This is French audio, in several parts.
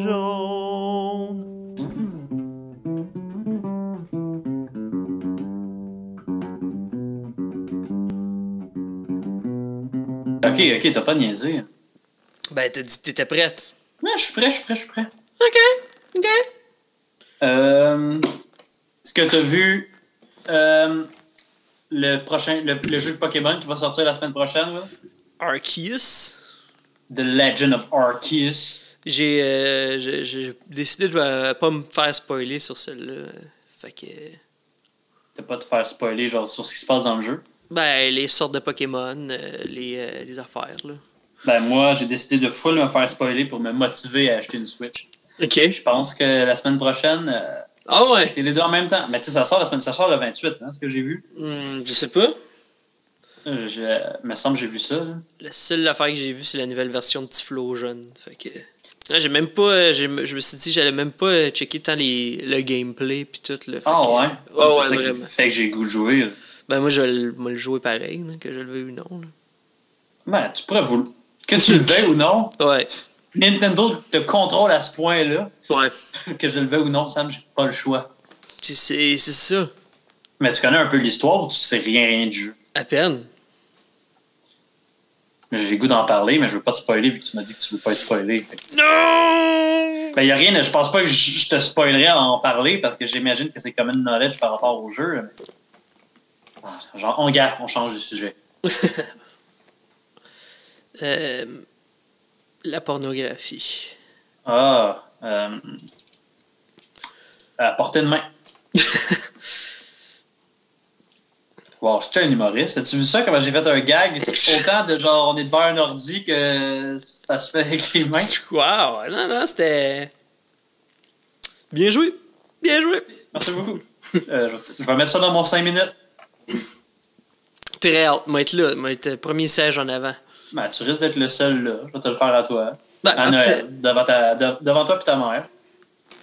jaune. Ok, t'as pas niaisé. Ben, t'as dit que t'étais prête. Ouais, je suis prêt. Ok. Est-ce que t'as vu le jeu de Pokémon qui va sortir la semaine prochaine, là? Arceus. The Legend of Arceus. J'ai décidé de pas me faire spoiler sur celle-là. Fait que... T'as pas te faire spoiler genre sur ce qui se passe dans le jeu? Ben, les sortes de Pokémon, les affaires, là. Ben moi, j'ai décidé de full me faire spoiler pour me motiver à acheter une Switch. Ok. Je pense que la semaine prochaine, Ah ouais? acheter les deux en même temps. Mais tu sais, ça sort le 28, hein, ce que j'ai vu. Je sais pas. Me semble que j'ai vu ça. Là. La seule affaire que j'ai vue, c'est la nouvelle version de Tiflo jaune. Fait que... Là, j'ai même pas... je me suis dit, j'allais même pas checker tant le gameplay pis tout. Là, Ouais? Ouais, c'est ça vraiment. qui fait que j'ai goût de jouer. Là. Ben moi, je vais le jouer pareil, là, que je le veuille ou non. Là. Ben, tu pourrais vouloir... Que tu le veuilles ou non, Ouais. Nintendo te contrôle à ce point-là. Ouais. Que je le veuille ou non, Sam, j'ai pas le choix. C'est ça. Mais tu connais un peu l'histoire ou tu sais rien du jeu? À peine. J'ai le goût d'en parler, mais je veux pas te spoiler vu que tu m'as dit que tu veux pas être spoilé. Non! Ben, y a rien, je pense pas que je te spoilerais à en parler parce que j'imagine que c'est common knowledge par rapport au jeu. Genre, on change de sujet. La pornographie. À portée de main. Wow, je suis un humoriste. As-tu vu ça, comment j'ai fait un gag? Autant de genre, on est devant un ordi que ça se fait avec les mains. Wow! Non, c'était... Bien joué! Merci beaucoup. Je vais mettre ça dans mon 5 minutes. Très hâte. Moi être là. Moi être premier siège en avant. Ben, tu risques d'être le seul là. Je vais te le faire à toi. Ben, à Noël. Devant toi et ta mère.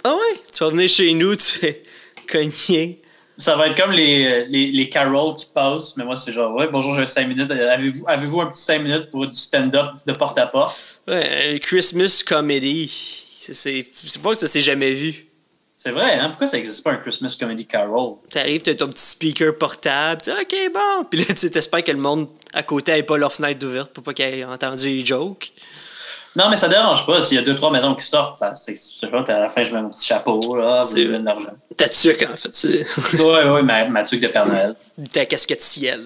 Ah ouais? Tu vas venir chez nous, tu fais cogner. Ça va être comme les carols qui passent, mais moi, c'est genre, ouais, bonjour, j'ai 5 minutes. Avez-vous un petit 5 minutes pour du stand-up de porte à porte? Ouais, un Christmas comedy. C'est pas que ça s'est jamais vu. C'est vrai, hein? Pourquoi ça n'existe pas un Christmas Comedy Carol? T'arrives, t'as ton petit speaker portable, tu dis, OK, bon. Puis là, tu t'espères que le monde à côté n'ait pas leur fenêtre ouverte pour pas qu'ils aient entendu les jokes. Non, mais ça dérange pas. S'il y a 2-3 maisons qui sortent, c'est pas, à la fin, je mets mon petit chapeau, là, vous me donnez de l'argent. Ta tuque, en fait. Ouais, ma tuque de Père Noël. Ta casquette ciel.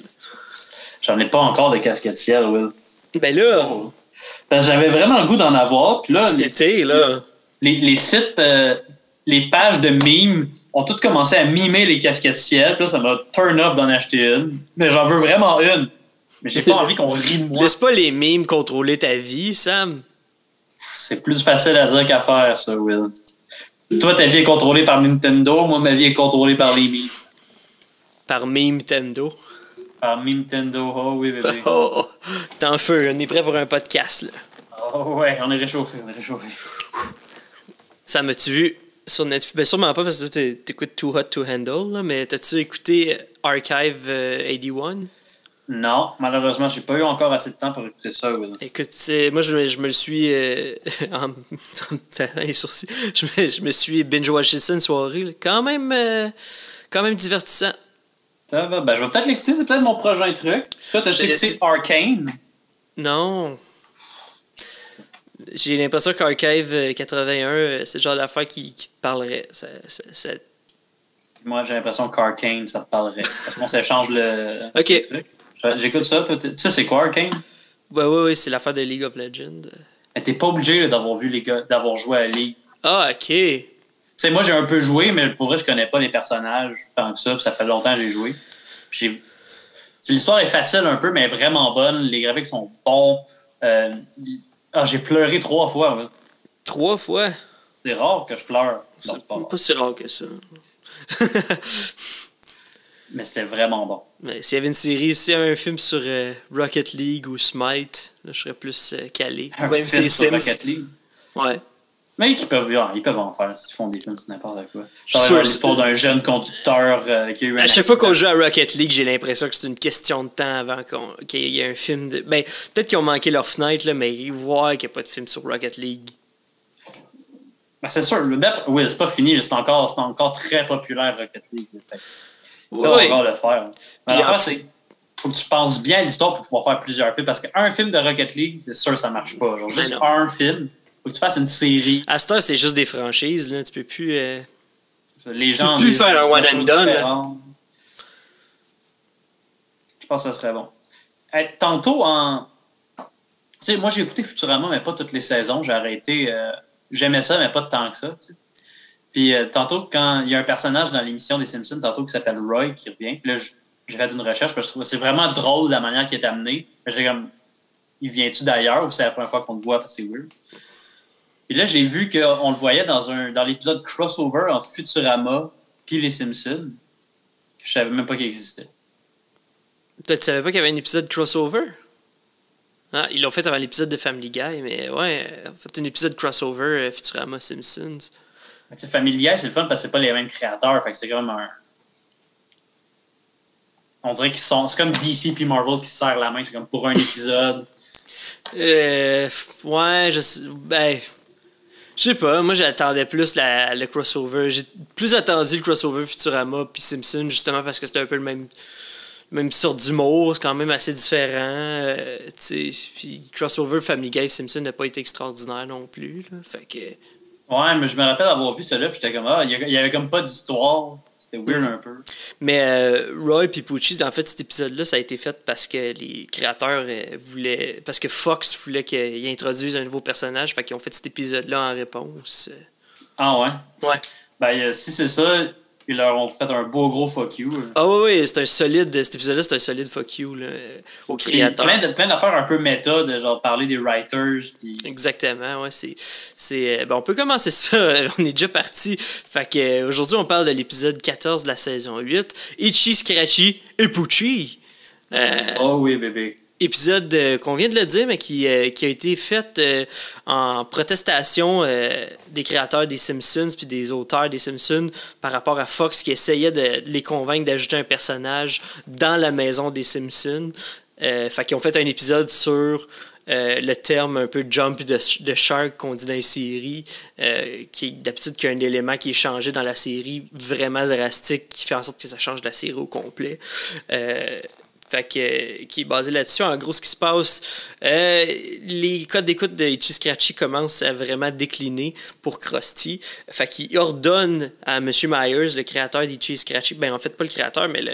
J'en ai pas encore de casquette ciel, Will. Ben là, Parce que j'avais vraiment le goût d'en avoir. Puis là, cet été, là. Les sites, les pages de mimes ont toutes commencé à mimer les casquettes ciel. Puis là, ça m'a turn off d'en acheter une. Mais j'en veux vraiment une. Mais j'ai pas envie qu'on rie de moi. Laisse pas les mimes contrôler ta vie, Sam. C'est plus facile à dire qu'à faire, ça, Will. Toi, ta vie est contrôlée par Nintendo. Moi, ma vie est contrôlée par les mimes. Par Nintendo. Par Nintendo, oh oui, bébé. Oh, t'es en feu, on est prêt pour un podcast, là. Oh ouais, on est réchauffé. Sam, as-tu vu sur Netflix? Ben sûrement pas parce que toi, t'écoutes Too Hot to Handle, là, mais t'as-tu écouté Archive 81? Non, malheureusement, j'ai pas eu encore assez de temps pour écouter ça, Will. Écoute, moi, je me le suis... en les sourcils. Je me suis binge-watché ça une soirée. Là. Quand même divertissant. Ben, je vais peut-être l'écouter, c'est peut-être mon prochain truc. Toi, t'as écouté Arcane? Non. J'ai l'impression qu'Archive 81, c'est le genre d'affaire qui te parlerait. Moi, j'ai l'impression qu'Arcane, ça te parlerait. Parce qu'on s'échange le truc. J'écoute ça. Toi, tu sais, c'est quoi Arcane? Ouais, c'est l'affaire de League of Legends. Mais t'es pas obligé là, d'avoir joué à League. Ah, ok. Tu sais, moi, j'ai un peu joué, mais pour vrai, je connais pas les personnages tant que ça. Puis ça fait longtemps que j'ai joué. L'histoire est facile un peu, mais vraiment bonne. Les graphiques sont bons. J'ai pleuré 3 fois. Ouais. 3 fois? C'est rare que je pleure. C'est pas si rare que ça. Mais c'était vraiment bon. Mais s'il y avait une série, s'il y avait un film sur Rocket League ou Smite, là, je serais plus calé. Un même film si sur Sims. Rocket League. Ouais. Mais ils peuvent en faire s'ils font des films sur n'importe quoi. Genre l'histoire d'un jeune conducteur qui a eu un À chaque accident. fois qu'on joue à Rocket League, j'ai l'impression que c'est une question de temps avant qu'il y ait un film de... Ben, peut-être qu'ils ont manqué leur fenêtre, là, mais voir qu'il n'y a pas de film sur Rocket League. Ben, c'est sûr, oui, c'est pas fini, c'est encore très populaire Rocket League. On va encore le faire. Mais l'affaire, c'est faut que tu penses bien à l'histoire pour pouvoir faire plusieurs films. Parce qu'un film de Rocket League, c'est sûr que ça marche pas. Genre, juste un film, faut que tu fasses une série. À cette heure, c'est juste des franchises. Là. Tu peux plus... Les gens tu peux plus faire un one and done. Je pense que ça serait bon. Tantôt, tu sais, moi, j'ai écouté Futurama, mais pas toutes les saisons. J'ai arrêté... J'aimais ça, mais pas tant que ça. T'sais. Puis tantôt, quand il y a un personnage dans l'émission des Simpsons, tantôt qui s'appelle Roy, qui revient. Puis là, j'ai fait une recherche parce que je trouve que c'est vraiment drôle la manière qu'il est amené. J'ai comme, il vient-tu d'ailleurs ou c'est la première fois qu'on le voit parce que c'est weird? Puis là, j'ai vu qu'on le voyait dans l'épisode crossover entre Futurama puis les Simpsons. Je savais même pas qu'il existait. Tu savais pas qu'il y avait un épisode crossover? Ah, ils l'ont fait avant l'épisode de Family Guy, mais ouais, en fait un épisode crossover Futurama Simpsons. Family Guy, c'est le fun parce que c'est pas les mêmes créateurs, fait que c'est comme un... On dirait qu'ils sont... C'est comme DC puis Marvel qui se serrent la main, c'est comme pour un épisode. Ouais, je sais pas, moi j'attendais plus le crossover. J'ai plus attendu le crossover Futurama puis Simpsons, justement parce que c'était un peu le même sorte d'humour, c'est quand même assez différent. Puis crossover Family Guy Simpson n'a pas été extraordinaire non plus. Là, fait que... Ouais, mais je me rappelle avoir vu celui-là, puis j'étais comme, il y avait comme pas d'histoire. C'était weird un peu. Mais Roy et Pucci, en fait, cet épisode-là, ça a été fait parce que les créateurs voulaient... Parce que Fox voulait qu'ils introduisent un nouveau personnage, fait qu'ils ont fait cet épisode-là en réponse. Ah ouais? Ouais. Ben, si c'est ça, ils leur ont fait un beau gros fuck you. Ah oui, c'est un solide... Cet épisode-là, c'est un solide fuck you là, aux créateurs. Plein d'affaires un peu méta, de genre parler des writers. Pis... Exactement, ouais. Ben, on peut commencer ça. On est déjà parti. Fait que aujourd'hui, on parle de l'épisode 14 de la saison 8. Itchy, Scratchy et Pucci. Oh oui, bébé. Épisode qu'on vient de le dire, mais qui a été fait en protestation des créateurs des Simpsons puis des auteurs des Simpsons par rapport à Fox qui essayait de les convaincre d'ajouter un personnage dans la maison des Simpsons. Fait qu'ils ont fait un épisode sur le terme un peu jump de shark qu'on dit dans les séries, qui d'habitude qu'il y a un élément qui est changé dans la série vraiment drastique qui fait en sorte que ça change la série au complet. Fait que, qui est basé là-dessus. En gros, ce qui se passe, les codes d'écoute de Itchy Scratchy commencent à vraiment décliner pour Krusty. Fait qu'il ordonne à M. Myers, le créateur d'Itchy Scratchy, ben en fait pas le créateur, mais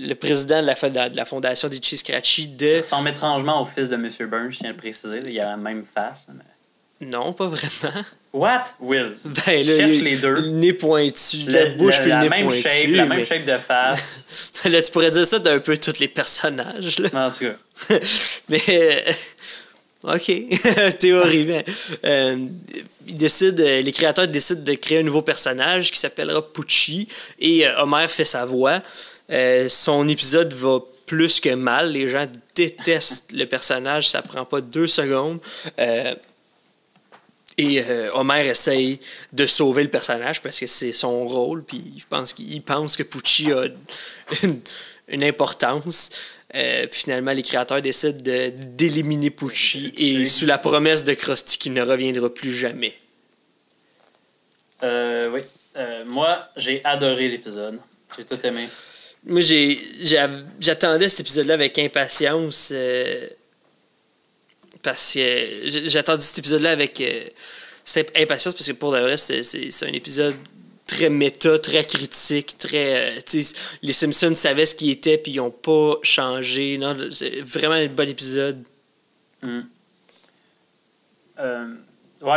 le président de la fondation d'Itchy Scratchy de... Ça ressemble étrangement au fils de M. Burns, je tiens à le préciser. Il a la même face. Mais... Non, pas vraiment. What? Will? Ben là, cherche les deux. Le nez pointu, la bouche puis le nez pointu. La même shape de face. Là, tu pourrais dire ça d'un peu tous les personnages. Là. En tout cas. Mais... OK. Théorie. Les créateurs décident de créer un nouveau personnage qui s'appellera Pucci et Homer fait sa voix. Son épisode va plus que mal. Les gens détestent le personnage. Ça prend pas 2 secondes. Et Homer essaye de sauver le personnage parce que c'est son rôle, puis il pense que Pucci a une importance. Finalement, les créateurs décident d'éliminer Pucci et sous la promesse de Krusty qu'il ne reviendra plus jamais. Oui. Moi, j'ai adoré l'épisode. J'ai tout aimé. Moi, j'attendais cet épisode-là avec impatience. Parce que j'ai attendu cet épisode-là avec cette impatience parce que pour de vrai, c'est un épisode très méta, très critique, très... les Simpsons savaient ce qu'ils étaient puis ils n'ont pas changé. Non, c'est vraiment un bon épisode. Ouais,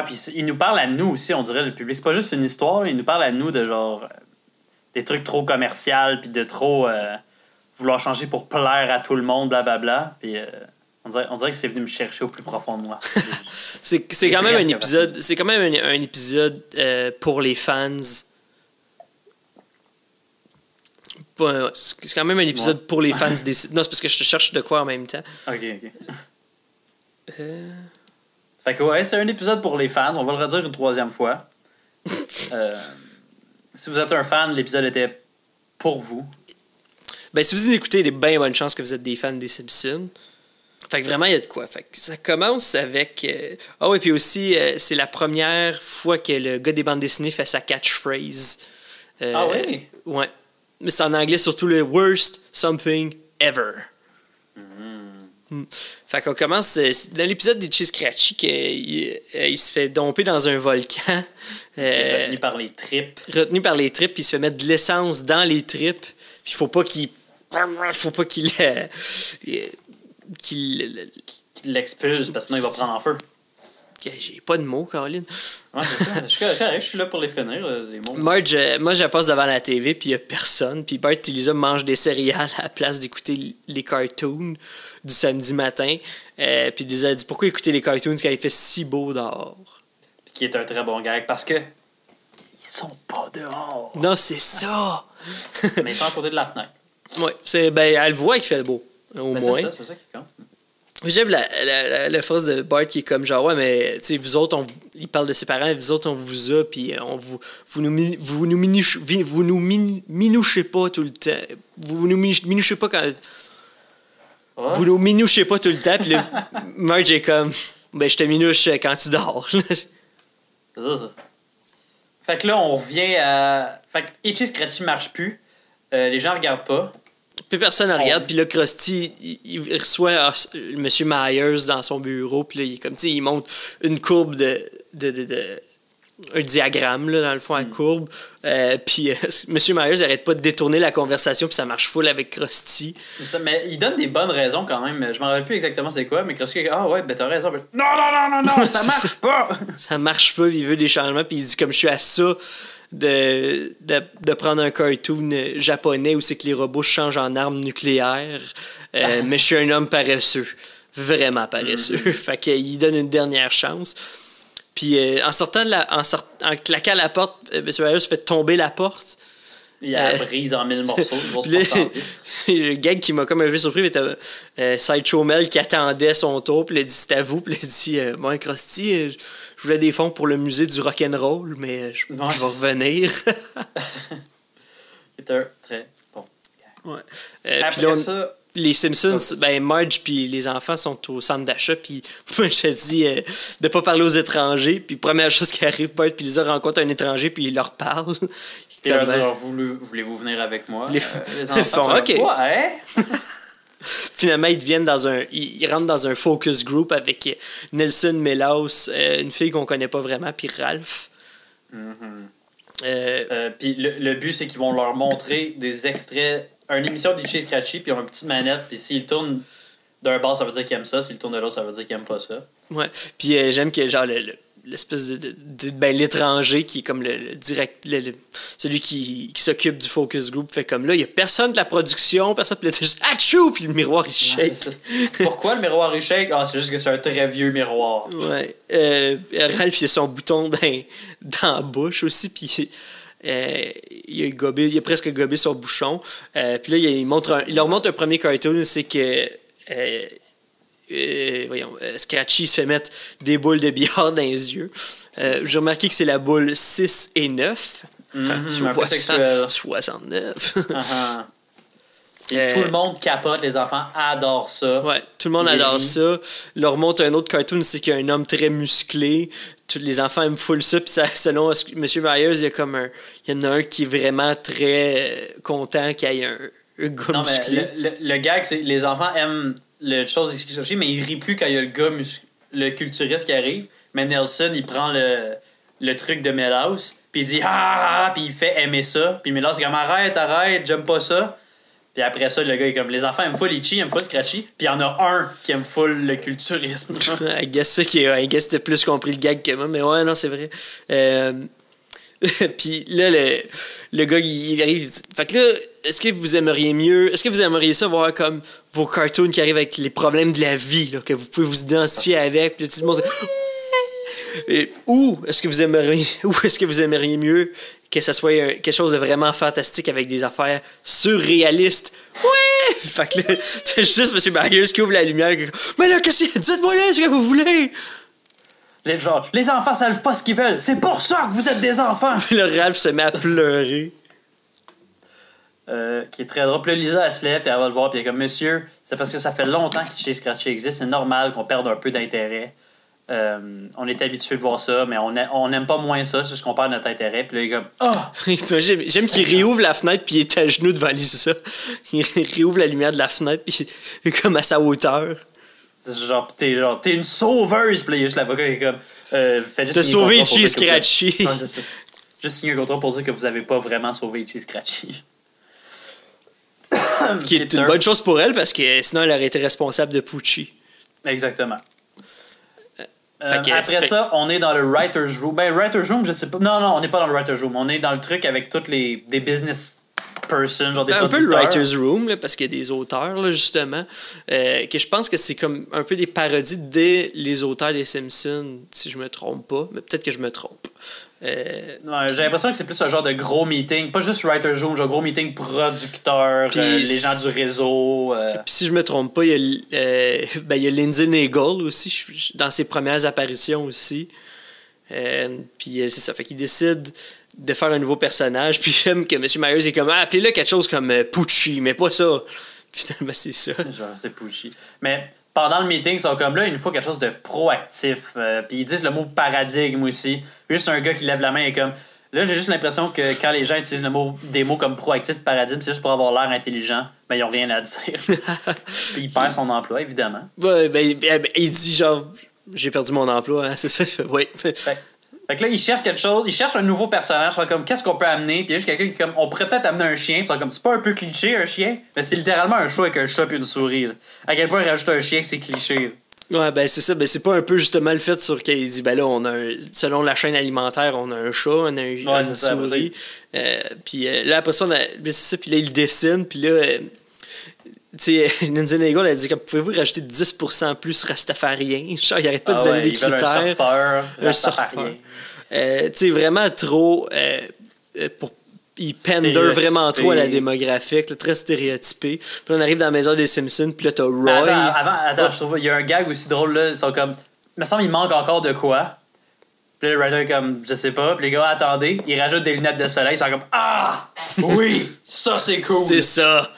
puis il nous parle à nous aussi, on dirait, le public. C'est pas juste une histoire, là, il nous parle à nous de genre... des trucs trop commerciaux puis de trop vouloir changer pour plaire à tout le monde, blablabla. Puis... On dirait que c'est venu me chercher au plus profond de moi. c'est quand même un épisode. C'est quand même un épisode pour les fans. C'est quand même un épisode pour les fans des... Non, c'est parce que je te cherche de quoi en même temps. OK. Fait que ouais, c'est un épisode pour les fans. On va le redire une 3e fois. Si vous êtes un fan, l'épisode était pour vous. Ben, si vous écoutez, il y a bien bonnes chances que vous êtes des fans des Simpsons. Fait que vraiment, il y a de quoi. Fait que ça commence avec... Ah oui, puis aussi, c'est la première fois que le gars des bandes dessinées fait sa catchphrase. Ah oui? Ouais. Mais c'est en anglais, surtout le worst something ever. Fait qu'on commence dans l'épisode des Cheese Scratchy qu'il se fait domper dans un volcan. Retenu par les tripes. Retenu par les tripes, puis il se fait mettre de l'essence dans les tripes. Puis il faut pas qu'il l'expulse parce que sinon il va prendre en feu. J'ai pas de mots, Caroline. Ouais, c'est ça. Je suis là pour les finir, les mots. Marge, moi, je passe devant la TV, puis il y a personne. Puis Bart et Lisa mangent des céréales à la place d'écouter les cartoons du samedi matin. Puis Lisa a dit pourquoi écouter les cartoons quand il fait si beau dehors? Puis qui est un très bon gag parce que ils sont pas dehors. Non, c'est ça! Mais ils sont à côté de la fenêtre. Oui, elle voit qu'il fait beau, au moins. C'est ça qui compte. J'aime la phrase de Bart qui est comme genre, ouais, mais tu sais, vous autres, il parle de ses parents, vous autres, on vous a, puis vous nous minouchez pas tout le temps. Vous nous minouchez pas quand. Ouais. Vous nous minouchez pas tout le temps, puis là, Marge est comme, ben, je te minouche quand tu dors. Fait que là, on revient à. Fait que Itchy Scratchy marche plus. Les gens regardent pas. Puis personne ne regarde, puis là, Krusty, il reçoit M. Myers dans son bureau, puis là, il est comme, tu sais, il montre une courbe un diagramme, là, dans le fond, à courbe. Puis M. Myers n'arrête pas de détourner la conversation, puis ça marche full avec Krusty. Mais il donne des bonnes raisons quand même. Je m'en rappelle plus exactement c'est quoi, mais Krusty dit, ah ouais, ben t'as raison. Non, ça marche pas! Ça marche pas, puis il veut des changements, puis il dit, comme je suis à ça de prendre un cartoon japonais où c'est que les robots changent en armes nucléaires, mais je suis un homme paresseux. Vraiment paresseux. Fait qu'il donne une dernière chance. Puis en claquant la porte, M. Myers fait tomber la porte. Il la brise en 1000 morceaux. Le gag qui m'a comme un peu surpris, c'était Sideshow Mel qui attendait son tour, puis il a dit c'est à vous, puis il a dit moi, Krusty, je voulais des fonds pour le musée du rock'n'roll, mais je vais revenir. C'est un très bon gag. Ouais. Après là, ça. Les Simpsons, Marge puis les enfants sont au centre d'achat, puis moi je dis de pas parler aux étrangers, puis première chose qui arrive, Bart puis Lisa rencontrent un étranger puis ils leur parlent. Puis là, voulez-vous venir avec moi? Les enfants font OK. Ouais. Finalement, ils rentrent dans un focus group avec Nelson Melas, une fille qu'on connaît pas vraiment, puis Ralph. Puis le but, c'est qu'ils vont leur montrer des extraits, une émission d'Itchy Scratchy, puis ils ont une petite manette, puis s'ils tournent d'un bord, ça veut dire qu'ils aiment ça, s'ils tournent de l'autre, ça veut dire qu'ils aiment pas ça. Ouais, puis j'aime que genre l'espèce l'étranger qui est comme celui qui s'occupe du focus group fait comme là, il y a personne de la production, personne, puis là, juste achou, puis le miroir il shake. Pourquoi le miroir il shake? Ah, c'est juste que c'est un très vieux miroir. Ouais. Ralph, il a son bouton dans la bouche aussi, puis il a presque gobé son bouchon. Puis là, il leur montre un premier cartoon, c'est que Scratchy se fait mettre des boules de billard dans les yeux. J'ai remarqué que c'est la boule 6 et 9. 69. Et tout le monde capote, les enfants adorent ça. Ouais, tout le monde adore ça. Leur montre un autre cartoon, c'est qu'il y a un homme très musclé. Tous les enfants aiment full ça. Puis selon M. Myers, il y en a un qui est vraiment très content qu'il y ait un gars musclé. Mais le gag, c'est les enfants aiment le chose des mais ils rient plus quand il y a le gars le culturiste qui arrive. Mais Nelson, il prend le truc de Milhouse, puis il dit ah, puis il fait aimer ça. Puis Milhouse est comme arrête, j'aime pas ça. Puis après ça, le gars est comme les enfants aiment full Itchy, aiment full Scratchy, puis il y en a un qui aime full le culturisme. I guess t'as plus compris le gag que moi, mais ouais, non, c'est vrai. Puis là, le gars, il arrive. Fait que là, est-ce que vous aimeriez ça voir comme vos cartoons qui arrivent avec les problèmes de la vie, là, que vous pouvez vous identifier avec, puis tout le monde ou est-ce que vous aimeriez mieux que ça soit quelque chose de vraiment fantastique avec des affaires surréalistes? Ouais! Fait que là, c'est juste M. Myers qui ouvre la lumière. Mais là, dites-moi là ce que vous voulez! Les enfants savent pas ce qu'ils veulent. C'est pour ça que vous êtes des enfants. Puis le Ralph se met à pleurer. qui est très drôle. Puis là, Lisa, elle se lève, puis elle va le voir, puis elle est comme, monsieur, c'est parce que ça fait longtemps que chez Scratchy existe, c'est normal qu'on perde un peu d'intérêt. On est habitué de voir ça, mais on n'aime pas moins ça, c'est juste qu'on perd notre intérêt. Puis là, il est comme, ah! J'aime qu'il réouvre la fenêtre, puis il est à genoux devant Lisa. Il réouvre la lumière de la fenêtre, puis il est comme à sa hauteur. C'est genre, t'es une sauveuse, puis là, il y a juste l'avocat qui est comme, t'as sauvé Itchy Scratchy. Juste signer un contrat pour dire que vous avez pas vraiment sauvé Itchy Scratchy. Qui est une bonne chose pour elle, parce que sinon, elle aurait été responsable de Poochie. Exactement. Après ça, on est dans le writer's room. Ben, writer's room, je sais pas. Non, on n'est pas dans le writer's room. On est dans le truc avec toutes des business persons, genre des un peu le producteurs. writer's room, là, parce qu'il y a des auteurs, là, justement, que je pense que c'est comme un peu des parodies les auteurs des Simpsons, si je me trompe pas. Mais peut-être que je me trompe. Ouais, j'ai l'impression que c'est plus un genre de gros meeting, pas juste writer's room, genre gros meeting producteur, les gens du réseau. Puis si je me trompe pas, il y a Lindsay Naegle aussi, dans ses premières apparitions aussi. Puis c'est ça, fait qu'il décide de faire un nouveau personnage, puis j'aime que M. Myers est comme, appelez-le quelque chose comme Poochie, mais pas ça. Finalement, c'est ça. Genre, c'est Poochie. Mais pendant le meeting, ils sont comme là, il nous faut quelque chose de proactif. Puis ils disent le mot paradigme aussi. Juste un gars qui lève la main et comme. Là, j'ai juste l'impression que quand les gens utilisent des mots comme proactif, paradigme, c'est juste pour avoir l'air intelligent. Ben, ils n'ont rien à dire. Puis il perd son emploi, évidemment. Ouais, il dit genre, j'ai perdu mon emploi, hein, c'est ça. Oui. Fait que là, il cherche quelque chose, il cherche un nouveau personnage, comme qu'est-ce qu'on peut amener, puis il y a juste quelqu'un qui est comme, on pourrait peut-être amener un chien, puis comme, c'est pas un peu cliché un chien, mais c'est littéralement un chat avec un chat et une souris. Là. À quel point il rajoute un chien que c'est cliché. Là. Ouais, ben c'est ça, ben c'est pas un peu justement le fait sur qu'il dit, ben là, selon la chaîne alimentaire, on a un chat, on a une souris, puis là, après ça, c'est ça, puis là, il dessine, puis là, tu sais, Lindsay Naegle a dit, comme, pouvez-vous rajouter 10% plus rastafarien? Genre, il arrête pas de donner des critères. Un surfeur. Tu sais, vraiment trop. Il pender vraiment trop à la démographique, là, très stéréotypé. Puis là, on arrive dans la maison des Simpsons, puis là, t'as Roy. Attends, je trouve, il y a un gag aussi drôle, là. Ils sont comme. Il me semble qu'il manque encore de quoi. Puis là, le writer est comme, je sais pas. Puis les gars, attendez, ils rajoutent des lunettes de soleil. Ils sont comme, ah! Oui! Ça, c'est cool! C'est ça!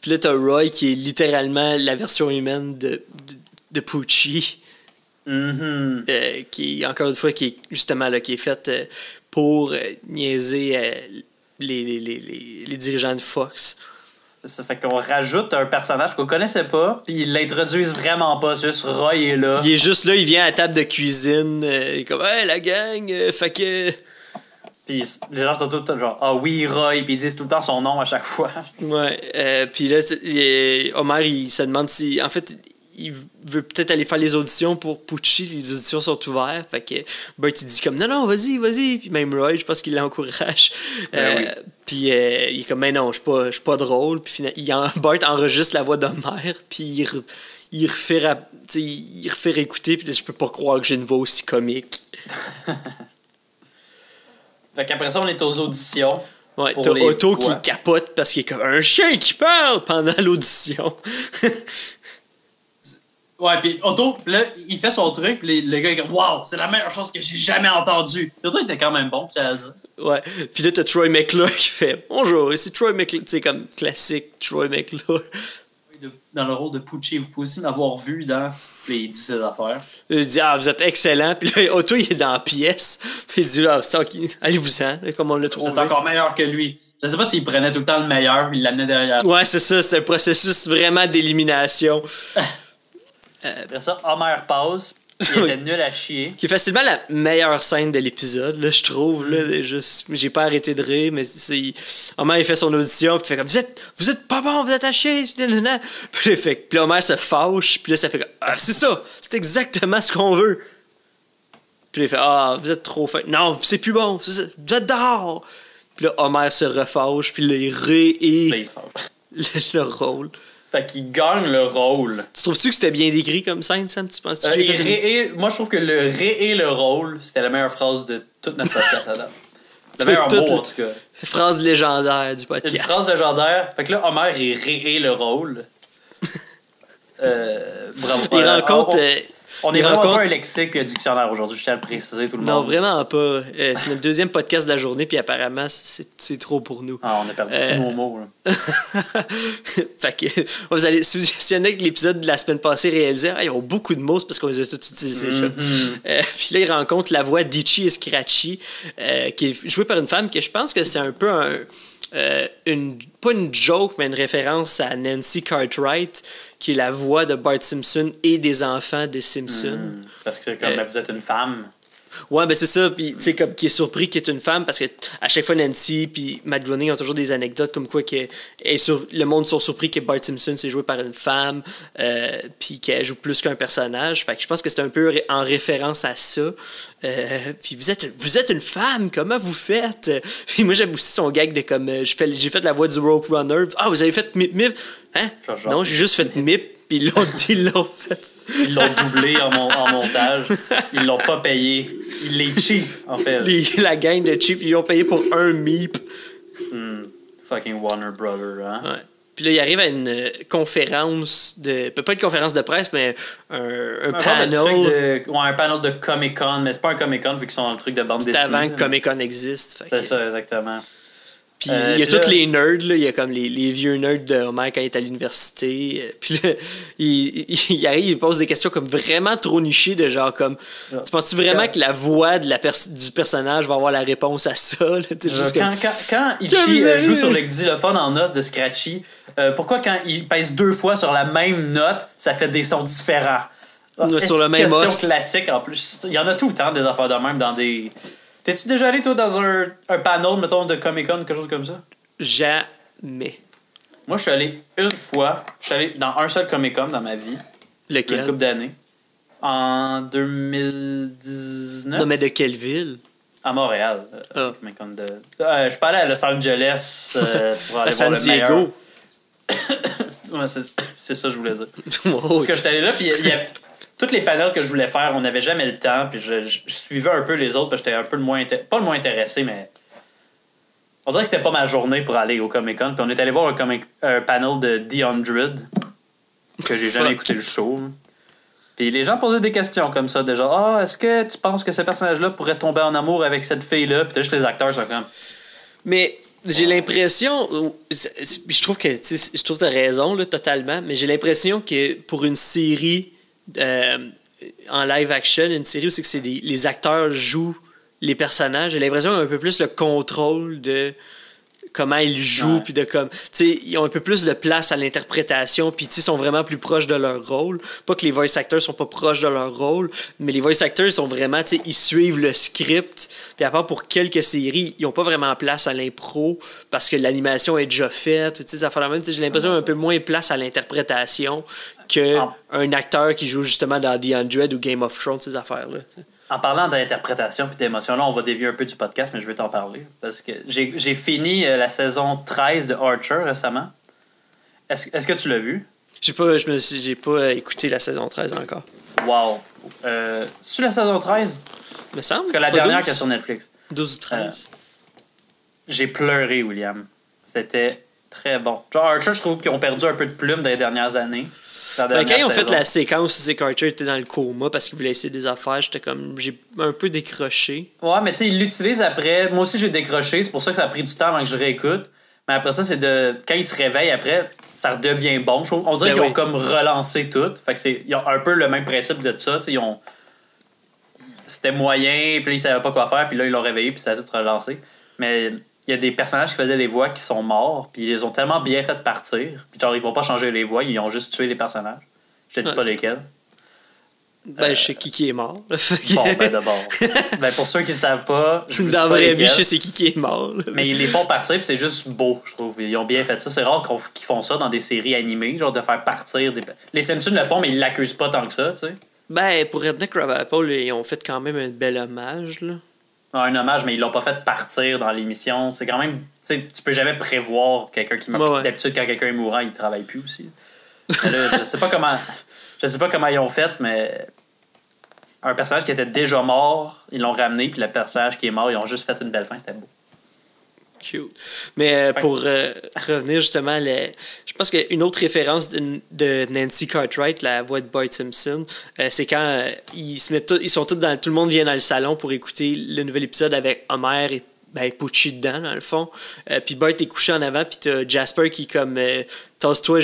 Puis là, t'as Roy qui est littéralement la version humaine de Poochie. Mm-hmm. Qui, encore une fois, qui est justement là, qui est faite pour niaiser les dirigeants de Fox. Ça fait qu'on rajoute un personnage qu'on connaissait pas, puis ils l'introduisent vraiment pas. C'est juste Roy est là. Il est juste là, il vient à la table de cuisine. Il est comme, hey, la gang, fait que. Puis les gens sont tout le temps genre, ah oui, Roy, puis ils disent tout le temps son nom à chaque fois. Ouais, puis là, Homer, il se demande si. En fait, il veut peut-être aller faire les auditions pour Poochie, les auditions sont ouvertes. Fait que Bert, il dit comme, non, vas-y. Puis même Roy, je pense qu'il l'encourage. Oui. Puis il est comme, mais non, je suis pas drôle. Puis Bart enregistre la voix d'Homer, puis il refait écouter, puis là, je peux pas croire que j'ai une voix aussi comique. Fait qu'après ça, on est aux auditions. Ouais, t'as Otto qui capote parce qu'il est comme un chien qui parle pendant l'audition. Ouais, puis Otto, là, il fait son truc, puis le gars est comme, waouh, c'est la meilleure chose que j'ai jamais entendue. Otto était quand même bon, j'allais dire. Ouais, puis là, t'as Troy McClure qui fait, bonjour, ici Troy McClure, tu sais, comme classique Troy McClure. Dans le rôle de Poochie, vous pouvez aussi m'avoir vu dans. Puis il dit ses affaires. Il dit, vous êtes excellent. Puis là, Otto, il est dans la pièce. Puis il dit, allez-vous-en, comme on l'a trouvé. C'est encore meilleur que lui. Je sais pas s'il prenait tout le temps le meilleur, il l'amenait derrière. Ouais, c'est ça, c'est un processus vraiment d'élimination. Après ça, Homer passe. Il était nul à chier. Qui est facilement la meilleure scène de l'épisode, là, je trouve. Là, j'ai pas arrêté de rire, mais Homer, il fait son audition, puis il fait comme, vous êtes pas bon, vous êtes à chier. Puis Homer se fâche, puis là, ça fait comme, c'est ça, c'est exactement ce qu'on veut. Puis il fait, vous êtes trop fin. Non, c'est plus bon, vous êtes dehors. Puis là, Homer se refâche, puis là, il le rôle. Fait qu'il gagne le rôle. Tu trouves-tu que c'était bien décrit comme scène, Sam? Tu penses moi, je trouve que le le rôle, c'était la meilleure phrase de toute notre podcast à date. Le meilleur mot, en tout cas. Phrase légendaire du podcast. Une phrase légendaire. Fait que là, Homer, il le rôle. Bravo. On est Il vraiment rencontre- pas un lexique et un dictionnaire aujourd'hui, je tiens à le préciser, tout le Non, monde. vraiment pas. C'est notre deuxième podcast de la journée, puis apparemment, c'est trop pour nous. Ah, on a perdu tous nos mots. Là. Fait que, vous allez, si y en a que l'épisode de la semaine passée réalisait, ils ont beaucoup de mots, c'est parce qu'on les a tous utilisés. Puis là, il rencontre la voix d'Itchy et Scratchy, qui est jouée par une femme que je pense que c'est un peu pas une joke, mais une référence à Nancy Cartwright, qui est la voix de Bart Simpson et des enfants des Simpsons. Parce que comme vous êtes une femme. Ouais, ben c'est ça. Puis, tu sais, comme qui est surpris qu'il est une femme parce que à chaque fois, Nancy puis Matt Groening ont toujours des anecdotes comme quoi le monde sont surpris que Bart Simpson s'est joué par une femme, puis qu'elle joue plus qu'un personnage. Fait que je pense que c'est un peu en référence à ça. Puis vous êtes une femme, comment vous faites? Puis moi, j'aime aussi son gag de comme j'ai fait la voix du Rogue Runner. Ah, vous avez fait Mip Mip? Hein? Genre, Non, j'ai juste fait Mip. Puis ils l'ont fait. Ils l'ont doublé en montage. Ils l'ont pas payé. Ils les cheap, en fait. La gang de cheap, ils l'ont payé pour un Meep. Fucking Warner Brother, hein? Ouais. Puis là, il arrive à une conférence pas une conférence de presse, mais un panel. Un panel de Comic-Con, mais c'est pas un Comic-Con vu qu'ils sont dans le truc de bande dessinée. C'est avant que Comic-Con existe. C'est ça, exactement. Puis il y a tous les nerds, là. Il y a comme les vieux nerds de Homer quand il est à l'université. Puis là, il arrive, il pose des questions comme vraiment trop nichées de genre comme... Tu penses-tu vraiment que la voix du personnage va avoir la réponse à ça? Là? Quand Itchy joue sur le xylophone en os de Scratchy, pourquoi quand il pèse 2 fois sur la même note, ça fait des sons différents? Sur le même os. Question classique en plus. Il y en a tout le temps des affaires de même dans des... T'es-tu déjà allé, toi, dans un panel, mettons, de Comic-Con ou quelque chose comme ça? Jamais. Moi, je suis allé une fois. Je suis allé dans un seul Comic-Con dans ma vie. Lequel? Une couple d'années. En 2019. Non, mais de quelle ville? À Montréal. Comic-Con de... je suis pas allé à Los Angeles pour aller à voir San le Diego. meilleur. Ouais, c'est ça que je voulais dire. Parce que j'étais allé là, puis il y a... Tous les panels que je voulais faire, on n'avait jamais le temps, puis je suivais un peu les autres, parce que j'étais un peu pas le moins intéressé, mais on dirait que c'était pas ma journée pour aller au Comic-Con. Puis on est allé voir un panel de The 100, que j'ai jamais écouté le show. Puis les gens posaient des questions comme ça, déjà. Ah, est-ce que tu penses que ce personnage-là pourrait tomber en amour avec cette fille-là? Puis juste les acteurs sont comme... Mais j'ai l'impression, je trouve que tu as raison là, totalement, mais j'ai l'impression que pour une série en live action, une série où c'est que les acteurs jouent les personnages, j'ai l'impression qu'ils ont un peu plus le contrôle de comment ils jouent, puis de comme, tu sais, ils ont un peu plus de place à l'interprétation, puis tu sais, sont vraiment plus proches de leur rôle. Pas que les voice actors sont pas proches de leur rôle, mais les voice actors sont vraiment, tu sais, ils suivent le script, puis à part pour quelques séries, ils ont pas vraiment place à l'impro, parce que l'animation est déjà faite, tu sais, ça fait la même, j'ai l'impression un peu moins place à l'interprétation qu'un acteur qui joue justement dans The 100 ou Game of Thrones, ces affaires-là. En parlant d'interprétation et d'émotion, là, on va dévier un peu du podcast, mais je vais t'en parler. Parce que j'ai fini la saison 13 de Archer récemment. Est-ce que tu l'as vu? J'ai pas écouté la saison 13 encore. Wow. C'est-tu la saison 13? Me semble. Parce que la dernière qui est sur Netflix. 12 ou 13. J'ai pleuré, William. C'était très bon. Genre, Archer, je trouve qu'ils ont perdu un peu de plume dans les dernières années. Quand ils ont fait la séquence où c'est qu'Archer était dans le coma parce qu'il voulait essayer des affaires, j'ai un peu décroché. Ouais, mais tu sais, ils l'utilisent après. Moi aussi, j'ai décroché. C'est pour ça que ça a pris du temps avant que je réécoute. Mais après ça, c'est quand ils se réveillent après, ça redevient bon. On dirait qu'ils ont comme relancé tout. Fait que ils ont un peu le même principe de ça. C'était moyen, puis là, ils savaient pas quoi faire, puis là, ils l'ont réveillé, puis ça a tout relancé. Mais il y a des personnages qui faisaient des voix qui sont morts, puis ils les ont tellement bien fait partir. Puis genre, ils vont pas changer les voix, ils ont juste tué les personnages. Je te dis pas lesquels. Ben, je sais qui est mort. Bon, ben d'abord. Ben, pour ceux qui ne savent pas... Dans la vraie vie, je sais qui est mort. Mais ils les font partir, puis c'est juste beau, je trouve. Ils ont bien fait ça. C'est rare qu'ils font ça dans des séries animées, genre de faire partir des... Les Simpsons le font, mais ils l'accusent pas tant que ça, tu sais. Ben, pour Redneck Crabapple, ils ont fait quand même un bel hommage, là. Un hommage, mais ils l'ont pas fait partir dans l'émission. C'est quand même... Tu peux jamais prévoir quelqu'un qui meurt. D'habitude, quand quelqu'un est mourant, il travaille plus aussi. Mais là, je sais pas comment ils ont fait, mais... Un personnage qui était déjà mort, ils l'ont ramené, puis le personnage qui est mort, ils ont juste fait une belle fin, c'était beau. Cute. Mais pour revenir justement, je pense qu'une autre référence de Nancy Cartwright, la voix de Bart Simpson, c'est quand ils sont tous tout le monde vient dans le salon pour écouter le nouvel épisode avec Homer et Poochie dedans, dans le fond. Puis Bart est couché en avant, puis t'as Jasper qui est comme tasse-toi,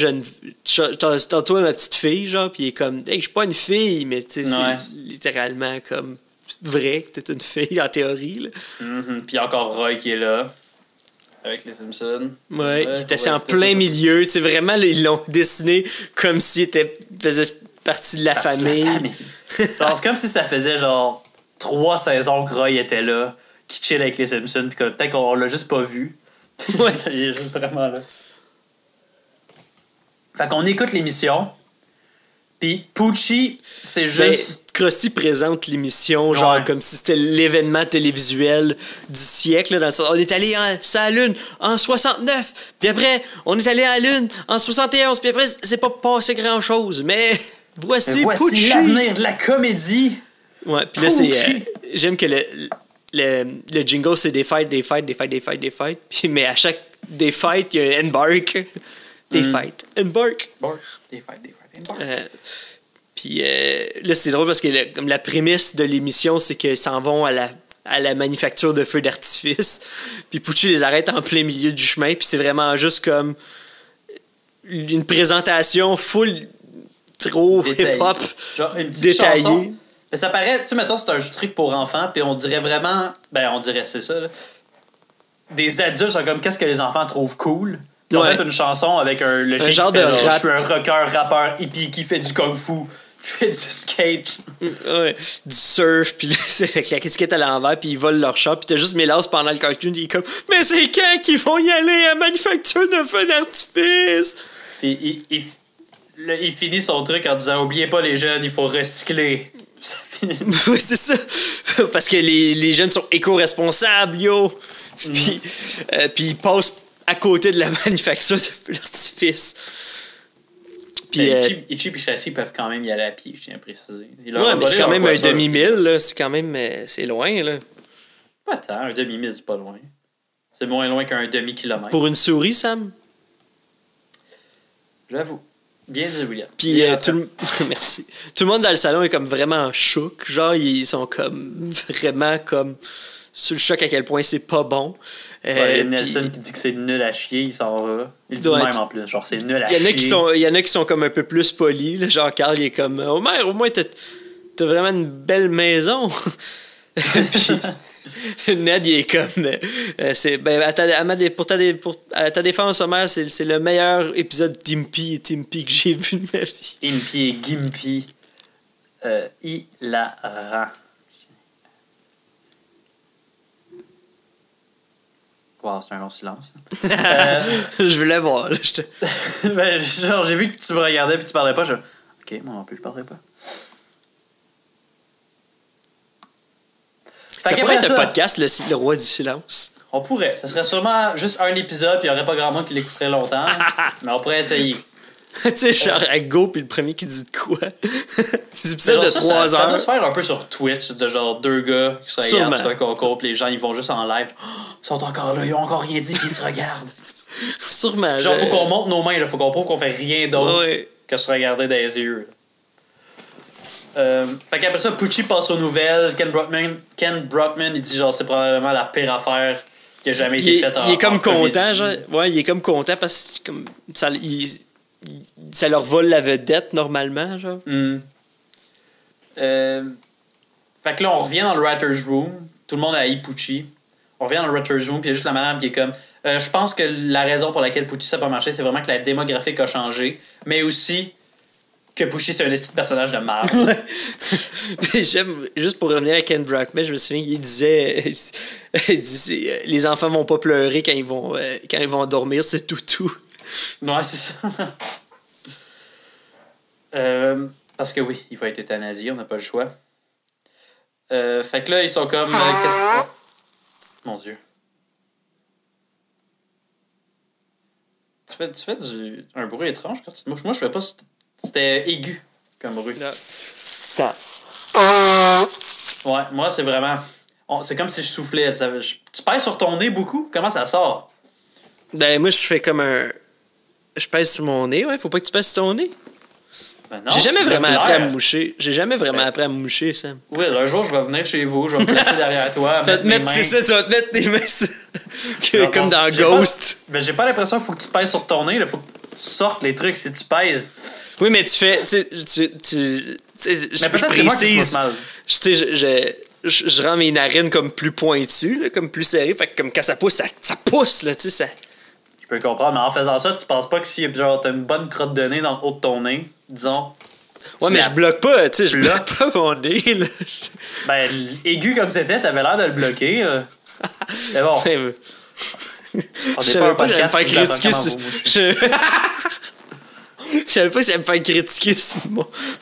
tasse-toi, ma petite fille, genre, puis il est comme, hey, je suis pas une fille, mais tu sais, c'est littéralement comme vrai que t'es une fille en théorie. Là. Puis encore Roy qui est là. Avec les Simpsons. Ouais, il est assis en plein milieu. Tu sais, vraiment, là, ils l'ont dessiné comme s'il faisait partie de la famille. C'est comme si ça faisait genre 3 saisons que Roy était là, qui chill avec les Simpsons, puis peut-être qu'on l'a juste pas vu. Ouais. Il est juste vraiment là. Fait qu'on écoute l'émission. Puis Poochie, c'est juste... Krusty présente l'émission, genre comme si c'était l'événement télévisuel du siècle. On est allé à la Lune en 69, puis après, on est allé à la Lune en 71, puis après, c'est pas passé grand-chose. Mais voici Poochie. L'avenir de la comédie. Ouais, puis là, j'aime que le jingle, c'est des fights. Puis, mais à chaque des fights, il y a un embark. Des fights. Embark. Des fights. Puis là, c'est drôle parce que comme la prémisse de l'émission, c'est qu'ils s'en vont à la manufacture de feux d'artifice. Puis Poochie les arrête en plein milieu du chemin. Puis c'est vraiment juste comme une présentation full trop hip-hop détaillée. Chanson. Mais ça paraît, tu sais, mettons, c'est un truc pour enfants. Puis on dirait vraiment, c'est ça, là. Des adultes sont comme, qu'est-ce que les enfants trouvent cool? Ils ont fait une chanson avec un genre de rap. Je suis un rocker, rappeur hippie qui fait du kung-fu, qui fait du skate. Ouais, du surf, puis avec la casquette à l'envers, puis ils volent leur shop, puis t'as juste Mélas pendant le cartoon, il est comme « Mais c'est quand qu'ils vont y aller à manufacture de feux d'artifice? » Puis il finit son truc en disant « Oubliez pas les jeunes, il faut recycler. » Ça finit. Oui, c'est ça. Parce que les jeunes sont éco-responsables, yo. Puis ils passent à côté de la manufacture de feux d'artifice. Puis Itchy et Chachi peuvent quand même y aller à pied, je tiens à préciser. Ouais, mais c'est quand même un demi-mille, là. C'est quand même... c'est loin, là. Pas tant, un demi-mille, c'est pas loin. C'est moins loin qu'un demi-kilomètre. Pour une souris, Sam? J'avoue. Bien dit, William. Puis merci. Tout le monde dans le salon est comme vraiment choc. Genre, ils sont comme vraiment comme sur le choc à quel point c'est pas bon. Il y a Nelson qui dit que c'est nul à chier, il s'en va. Il dit même en plus, genre c'est nul à chier. Il y en a qui sont comme un peu plus polis. Là. Genre Carl, il est comme Homer, au moins t'as vraiment une belle maison. Puis Ned, il est comme à ta défense, Homer, c'est le meilleur épisode d'Impy et Timpy que j'ai vu de ma vie. Impy et Gimpy. Hilarant. Wow, c'est un long silence. Je voulais voir. Là, genre, j'ai vu que tu me regardais puis tu parlais pas. Ok, moi non plus, je parlerai pas. Ça pourrait être un podcast, le roi du silence. On pourrait. Ça serait sûrement juste un épisode puis il n'y aurait pas grand monde qui l'écouterait longtemps. Mais on pourrait essayer. Tu sais, genre à Go puis le premier qui dit de quoi. Des épisodes de 3 heures. Ça doit se faire un peu sur Twitch, de genre 2 gars qui se regardent sur un concours puis les gens ils vont juste en live. Ils sont encore là, ils ont encore rien dit puis ils se regardent. Sûrement. Genre, faut qu'on monte nos mains, là, faut qu'on prouve qu'on fait rien d'autre que se regarder dans les yeux. Fait qu'après ça, Poochie passe aux nouvelles. Ken Brockman, il dit genre c'est probablement la pire affaire qui a jamais été faite en Il est comme content, genre. Ouais, il est comme content parce que comme ça leur vole la vedette normalement, genre. Fait que là, on revient dans le writer's room. Tout le monde a haï Poochie. On revient dans le writer's room, puis il y a juste la madame qui est comme je pense que la raison pour laquelle Poochie ça n'a pas marché, c'est vraiment que la démographique a changé, mais aussi que Poochie c'est un petit personnage de merde. J'aime, juste pour revenir à Ken Brockman, je me souviens qu'il disait les enfants vont pas pleurer quand ils vont dormir, c'est tout. Ouais, c'est ça. Parce que oui, il faut être euthanasié, on n'a pas le choix. Fait que là, ils sont comme... Mon Dieu. Tu fais un bruit étrange quand tu te mouches. Moi, je fais pas... C'était aigu comme bruit. Ouais, moi, c'est vraiment... C'est comme si je soufflais. Tu pèses sur ton nez beaucoup? Comment ça sort? Ben, moi, je fais comme un. Je pèse sur mon nez, ouais. Faut pas que tu pèses sur ton nez. Ben non, J'ai jamais c'est vraiment de appris à l'air. me moucher. J'ai jamais vraiment appris à me moucher, Sam. Oui, un jour, je vais venir chez vous, je vais me placer derrière toi. Tu vas te mettre, c'est ça, tu vas te mettre tes mains Genre, comme dans j'ai Ghost. Ben, j'ai pas l'impression qu'il faut que tu pèses sur ton nez, il faut que tu sortes les trucs si tu pèses. Oui, mais tu fais. Je Mais peut-être c'est moi qui se précise. pousse mal. Tu sais, je rends mes narines comme plus pointues, là, comme plus serrées. Fait que comme quand ça pousse, ça pousse, là, tu sais. Ça... Je peux comprendre, mais en faisant ça, tu penses pas que si genre t'as une bonne crotte de nez dans le haut de ton nez, disons. Ouais, mais je bloque pas, tu sais, je bloque pas mon nez, là. Ben, aigu comme c'était, t'avais l'air de le bloquer, là. Mais bon. Ouais, On je est savais pas un que j'allais me podcast faire qui vous apprend critiquer. comment vous moucher. Je savais pas que j'allais me faire critiquer sur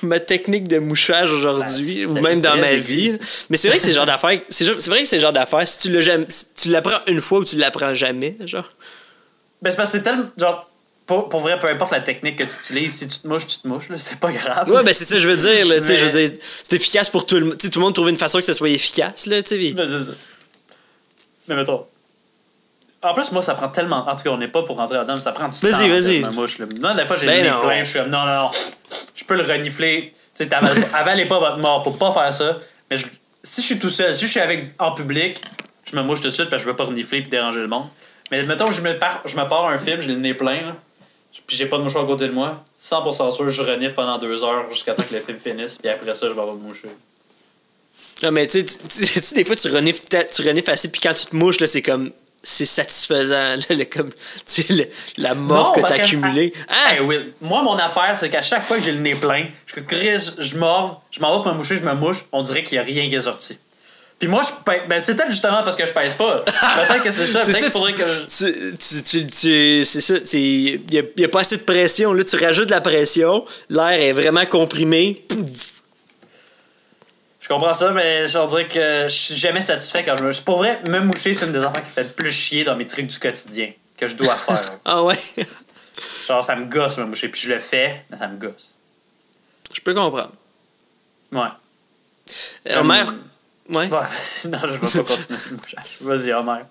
ma technique de mouchage aujourd'hui, ou même dans ma vie. Mais c'est vrai que c'est le genre d'affaire. C'est vrai que c'est le genre d'affaire. Si tu l'apprends une fois ou tu l'apprends jamais, genre. Ben, c'est parce que c'est tellement. Genre, pour vrai, peu importe la technique que tu utilises, si tu te mouches, là, c'est pas grave. Ouais, ben c'est ça que je veux dire, là. Tu sais, Mais- je veux dire, c'est efficace pour tout le monde. Tu sais, tout le monde trouve une façon que ça soit efficace, là, tu sais. Ben, c'est ça. Mais mettons. En plus, moi, ça prend tellement. En tout cas, on n'est pas pour rentrer là-dedans, mais ça prend du temps. Vas-y. Ma mouche, là. Moi, des fois, j'ai Ben le nez non. plein, je suis comme non. Je peux le renifler. Tu sais, avalez pas votre mort, faut pas faire ça. Mais si je suis tout seul, si je suis en public, je me mouche tout de suite parce que je veux pas renifler et déranger le monde. Mais mettons que je me pars un film, j'ai le nez plein, là, puis j'ai pas de mouchoir à côté de moi, 100% sûr, je renifle pendant 2 heures jusqu'à temps que le film finisse, puis après ça, je vais me moucher. Non, mais tu sais, des fois, tu renifles assez, puis quand tu te mouches, là, c'est comme. C'est satisfaisant, là, comme. Tu sais, la morve que parce t'as accumulée. Ah! Hey, Will, moi, mon affaire, c'est qu'à chaque fois que j'ai le nez plein, je morve, je m'en vais pour me moucher, je me mouche, on dirait qu'il y a rien qui est sorti. Puis moi, je pèse. Ben, c'est peut-être justement parce que je pèse pas. Peut-être que c'est ça. C'est Peut-être ça, qu'il faudrait que je. c'est ça, il y a pas assez de pression. Là, tu rajoutes de la pression, l'air est vraiment comprimé. Je comprends ça, mais je veux dire que je suis jamais satisfait quand je me. Pour vrai, me moucher, c'est une des affaires qui fait le plus chier dans mes trucs du quotidien que je dois faire. Ah ouais? Genre, ça me gosse me moucher. Puis je le fais, mais ça me gosse. Je peux comprendre. Ouais. Homer... Ouais. Ouais, non, je vais pas continuer le mouchage. Vas-y, Homer.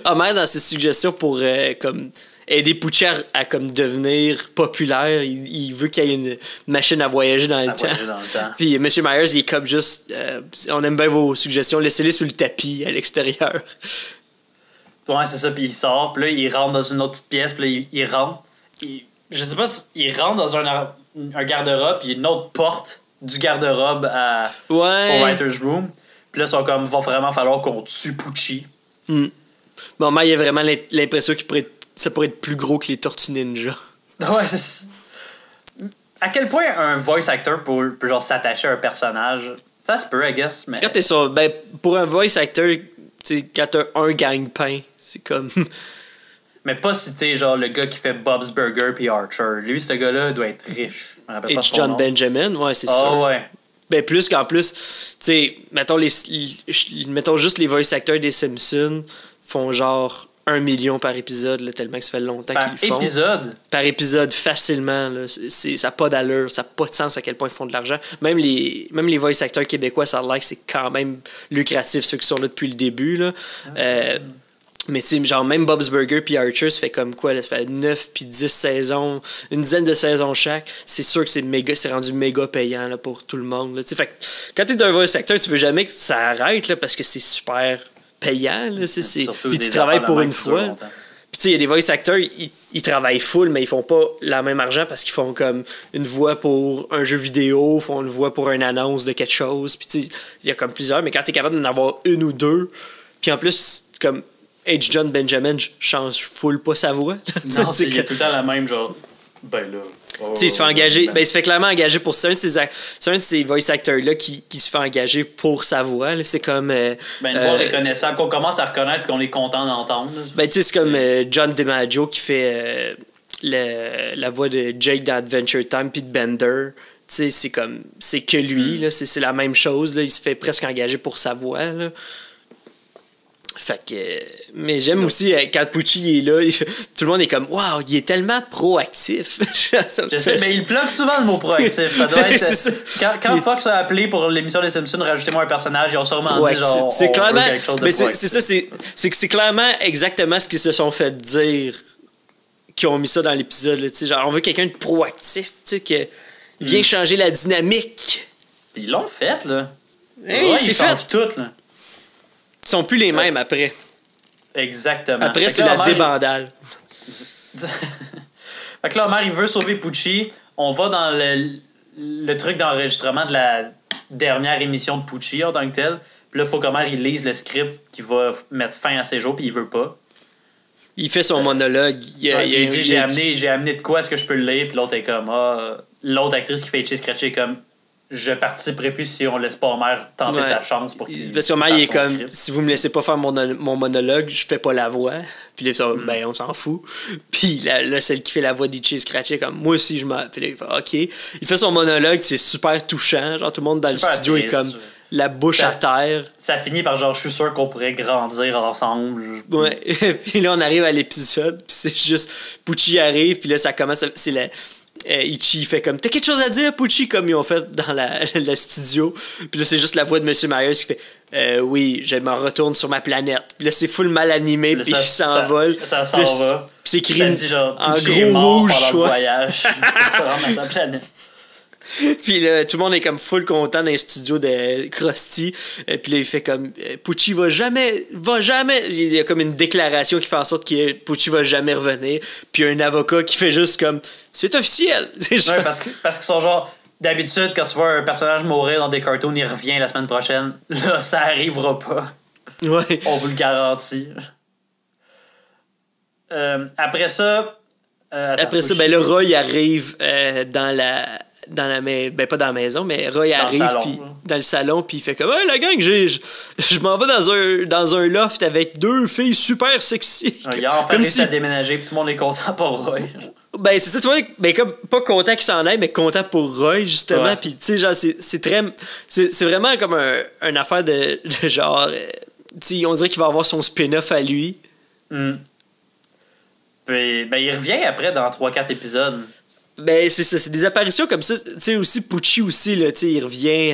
Homer, dans ses suggestions pour comme aider Poochie à comme devenir populaire, il veut qu'il y ait une machine à voyager dans le temps. Voyager dans le temps. Puis M. Myers, il est comme juste... on aime bien vos suggestions, laissez-les sous le tapis à l'extérieur. Ouais, c'est ça, puis il sort, puis là, il rentre dans une autre petite pièce, puis là, il rentre. Je sais pas, il rentre dans un garde-robe, puis il y a une autre porte du garde-robe au Ouais. writer's room. Puis là, ils sont comme, va vraiment falloir qu'on tue Poochie. Bon, Homer, il a vraiment l'impression ça pourrait être plus gros que les Tortues Ninja. Ouais, à quel point un voice actor peut genre s'attacher à un personnage? Ça se peut, I guess, mais... Quand t'es sur... Ben, pour un voice actor, tu sais, quand t'as un gagne-pain, c'est comme... Mais pas si t'es genre le gars qui fait Bob's Burger puis Archer. Lui, ce gars-là, doit être riche. Je me rappelle pas H. son John nom. Benjamin, ouais, c'est Ah sûr. ouais. Ben, plus qu'en plus, tu sais, mettons juste les voice actors des Simpsons font genre 1 million par épisode, là, tellement que ça fait longtemps Par qu'ils le font. épisode? Par épisode, facilement. Là, ça n'a pas d'allure, ça n'a pas de sens à quel point ils font de l'argent. Même les voice actors québécois, ça a l'air que c'est quand même lucratif, ceux qui sont là depuis le début. Là. Mais tu sais, genre même Bob's Burger puis Archer, ça fait comme quoi? Là, ça fait 9 puis 10 saisons, une dizaine de saisons chaque. C'est sûr que c'est rendu méga payant là, pour tout le monde. Là. Fait que quand t'es un voice actor, tu veux jamais que ça arrête là, parce que c'est super payant. Là, puis tu travailles pour une fois. Puis tu sais, il y a des voice actors, ils travaillent full, mais ils font pas la même argent parce qu'ils font comme une voix pour un jeu vidéo, font une voix pour une annonce de quelque chose. Puis tu sais, il y a comme plusieurs, mais quand t'es capable d'en avoir une ou deux, puis en plus, comme H. John Benjamin change full pas sa voix. Non, il y a tout le temps la même, genre... Ben là... Oh, il se fait engager, il se fait clairement engager pour ça. C'est un de ces voice actors-là qui se fait engager pour sa voix. Là. C'est comme... une voix reconnaissable, qu'on commence à reconnaître, qu'on est content d'entendre. C'est comme John DiMaggio qui fait la voix de Jake dans Adventure Time puis de Bender. C'est comme... C'est que lui, là. C'est la même chose. Là. Il se fait presque engager pour sa voix, là. Fait que. Mais j'aime aussi quand Pucci est là, tout le monde est comme waouh, il est tellement proactif. Je sais, mais il plug souvent le mot proactif. Ça doit être. C'est ça. Quand Fox a appelé pour l'émission des Simpsons, rajoutez-moi un personnage, ils ont sûrement Proactif. dit genre. C'est clairement. Quelque chose de Mais proactif. c'est ça, c'est clairement exactement ce qu'ils se sont fait dire qui ont mis ça dans l'épisode. Là, genre, on veut quelqu'un de proactif, qui vient changer la dynamique. Puis ils l'ont fait, là. Hey, Ouais, c'est ils fait. changent tout, là. Ils sont plus les mêmes après. Exactement. Après, Fait c'est que là, la Homer, débandale. Fait que là, Homer, il veut sauver Pucci. On va dans le truc d'enregistrement de la dernière émission de Pucci en tant que tel. Puis là, il faut qu'Homer il lise le script qui va mettre fin à ses jours, puis il veut pas. Il fait son monologue. Il dit j'ai amené de quoi, est-ce que je peux le lire? Puis l'autre est comme l'autre actrice qui fait Itchy Scratchy est comme je participerai plus si on laisse pas Homer tenter sa chance pour qu'il. Parce qu'Homer il est comme script. si vous me laissez pas faire mon monologue, je fais pas la voix. Puis là, ben on s'en fout. Puis là, celle qui fait la voix d'Itchy Scratchy est comme moi aussi je m'en. Puis là, il fait OK. Il fait son monologue, c'est super touchant. Genre tout le monde dans Super le studio triste. est comme la bouche à terre. Ça finit par genre je suis sûr qu'on pourrait grandir ensemble. Ouais. Puis là on arrive à l'épisode, puis c'est juste Pucci arrive, puis là ça commence c'est la Itchy fait comme t'as quelque chose à dire Pucci comme ils ont fait dans le studio. Puis là c'est juste la voix de Monsieur Myers qui fait oui, je m'en retourne sur ma planète. Puis là c'est full mal animé, puis il s'envole. Ça s'en Puis va. Puis c'est écrit Ça dit, genre, en Pucci est gros mort rouge, pendant le ouais. voyage. Dans sa planète. Puis là, tout le monde est comme full content dans les studios de Krusty. Puis là, il fait comme Pucci va jamais. Il y a comme une déclaration qui fait en sorte que Pucci va jamais revenir. Puis un avocat qui fait juste comme c'est officiel. C'est genre- Ouais, parce qu'ils sont genre. D'habitude, quand tu vois un personnage mourir dans des cartoons, il revient la semaine prochaine. Là, ça arrivera pas. Ouais. On vous le garantit. Après ça. Après ça, ben là, Roy arrive dans la maison, ben pas dans la maison, mais Roy arrive salon, puis là. dans le salon, puis il fait comme la gang, je m'en vais dans un loft avec deux filles super sexy. Il a enfin Comme réussi si- à déménager, puis tout le monde est content pour Roy. Ben c'est ça, tu vois, ben comme pas content qu'il s'en aille, mais content pour Roy justement, Ouais. puis tu sais genre c'est très c'est vraiment comme un affaire de genre tu sais on dirait qu'il va avoir son spin-off à lui. Puis, ben, il revient après dans 3-4 épisodes. Ben, c'est ça, c'est des apparitions comme ça. Tu sais, aussi, Pucci aussi, là, tu sais, il revient